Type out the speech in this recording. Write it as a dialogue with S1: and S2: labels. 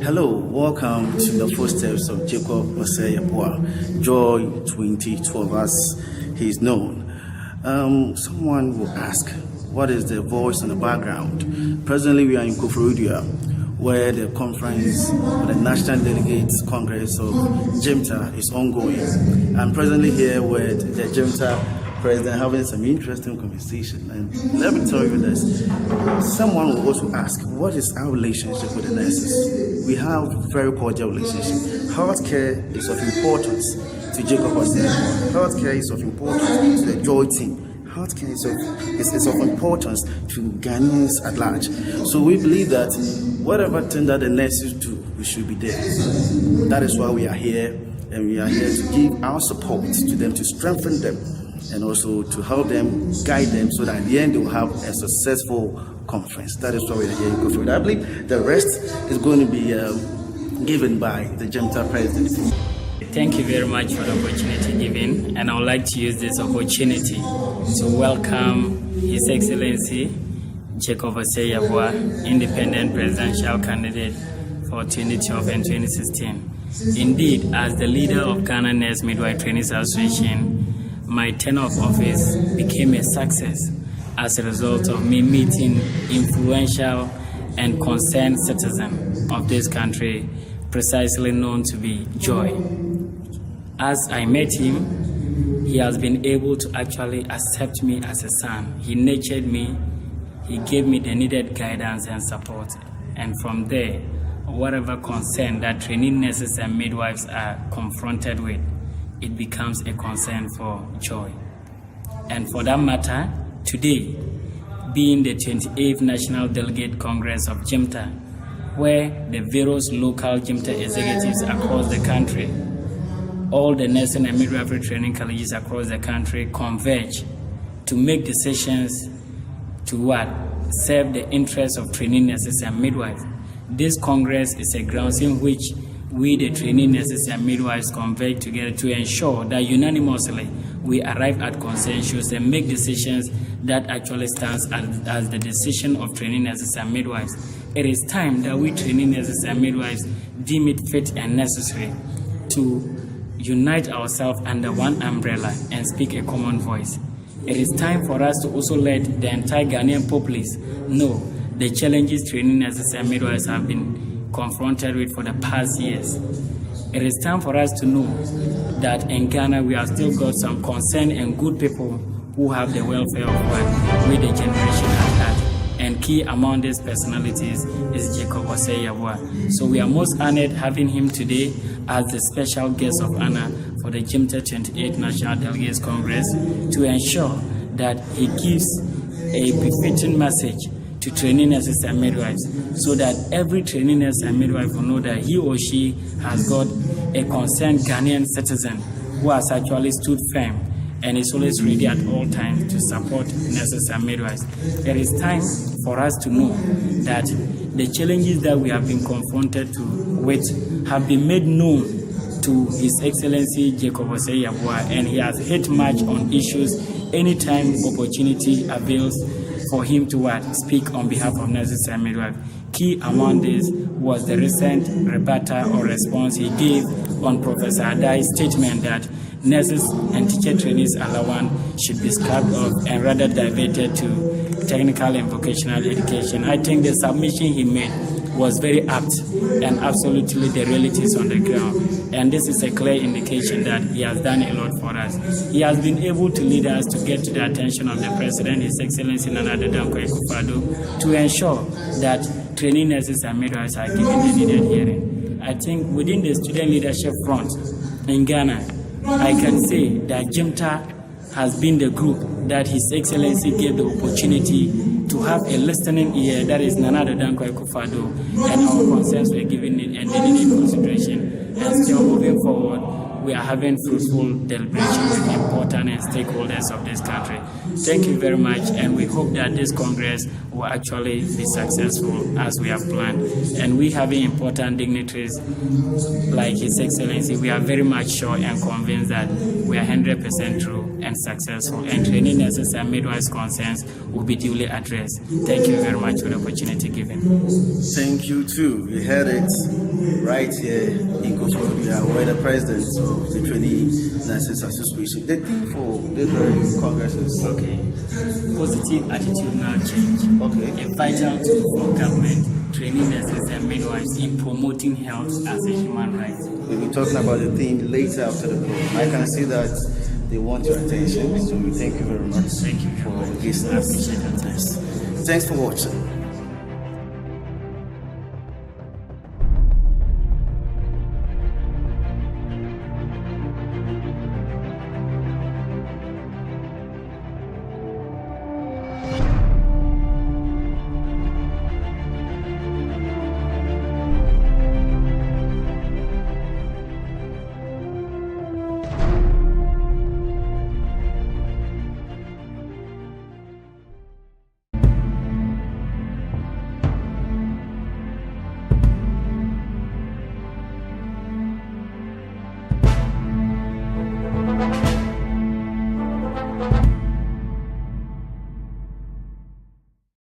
S1: Hello, welcome to the footsteps of Jacob Osei Yeboah, Joy 2012 as he is known. Someone will ask, what is the voice in the background? Presently we are in Koforidua, where the conference of the National Delegates Congress of GNMTA is ongoing. I'm presently here with the GNMTA president having some interesting conversation, and let me tell you this, someone will also ask, what is our relationship with the nurses? We have a very cordial relationship. Healthcare is of importance to Jacob Osei. Healthcare is of importance to the Joy team. Healthcare is of importance to Ghanaians at large. So we believe that whatever thing that the nurses do, we should be there. That is why we are here, and we are here to give our support to them, to strengthen them, and also to help them, guide them, so that at the end they will have a successful conference. That is why we are here in Koforidua. I believe the rest is going to be given by the GNMTA president.
S2: Thank you very much for the opportunity given, and I would like to use this opportunity to welcome His Excellency Jacob Osei Yeboah, independent presidential candidate for 2012 and 2016. Indeed, as the leader of Ghana Nurse Midwife Training Association, my tenure of office became a success as a result of me meeting influential and concerned citizens of this country, precisely known to be Joy. As I met him, he has been able to actually accept me as a son. He nurtured me, he gave me the needed guidance and support, and from there, whatever concern that training nurses and midwives are confronted with, it becomes a concern for Joy. And for that matter, today, being the 28th National Delegate Congress of GNMTA, where the various local GNMTA executives across the country, all the nursing and midwifery training colleges across the country converge to make decisions to serve the interests of training nurses and midwives. This Congress is a grounds in which we, the training nurses and midwives, converge together to ensure that unanimously we arrive at consensus and make decisions that actually stands as the decision of training nurses and midwives. It is time that we training nurses and midwives deem it fit and necessary to unite ourselves under one umbrella and speak a common voice. It is time for us to also let the entire Ghanaian populace know the challenges training nurses and midwives have been confronted with for the past years. It is time for us to know that in Ghana we have still got some concerned and good people who have the welfare of with the generation at heart. And key among these personalities is Jacob Osei Yeboah. So we are most honored having him today as the special guest of honor for the GNMTA 28th National Delegates Congress to ensure that he gives a befitting message to training nurses and midwives, so that every training nurse and midwife will know that he or she has got a concerned Ghanaian citizen who has actually stood firm and is always ready at all times to support nurses and midwives. It is time for us to know that the challenges that we have been confronted with have been made known to His Excellency Jacob Osei Yeboah, and he has hit much on issues anytime opportunity avails for him to speak on behalf of nurses and midwives. Key among this was the recent rebuttal or response he gave on Professor Adai's statement that nurses and teacher trainees allowance should be scrapped off and rather diverted to technical and vocational education. I think the submission he made was very apt and absolutely the realities on the ground. And this is a clear indication that he has done a lot for us. He has been able to lead us to get to the attention of the President, His Excellency Nana Dankwa Akufo-Addo, to ensure that training nurses and midwives are given the needed hearing. I think within the student leadership front in Ghana, I can say that GNMTA has been the group that His Excellency gave the opportunity to have a listening ear, that is Nana Dankwa Akufo-Addo, and our concerns were given it and they needed consideration. And still moving forward, we are having fruitful deliberations with important and stakeholders of this country. Thank you very much, and we hope that this Congress will actually be successful as we have planned. And we having important dignitaries like His Excellency, we are very much sure and convinced that we are 100% true and successful, and training nurses and midwives concerns will be duly addressed. Thank you very much for the opportunity given.
S1: Thank you too. We heard it right here in Koforidua, where the president of the Training Nurses Association. The theme for this very Congress is
S2: Positive attitudinal change.
S1: Okay.
S2: A vital tool for government, training nurses and midwives in promoting health as a human right.
S1: We'll be talking about the theme later after the program. I can see that they want your attention, so we thank you very much.
S2: Thank you
S1: for
S2: very much.
S1: this.
S2: I appreciate your time.
S1: Thanks for watching.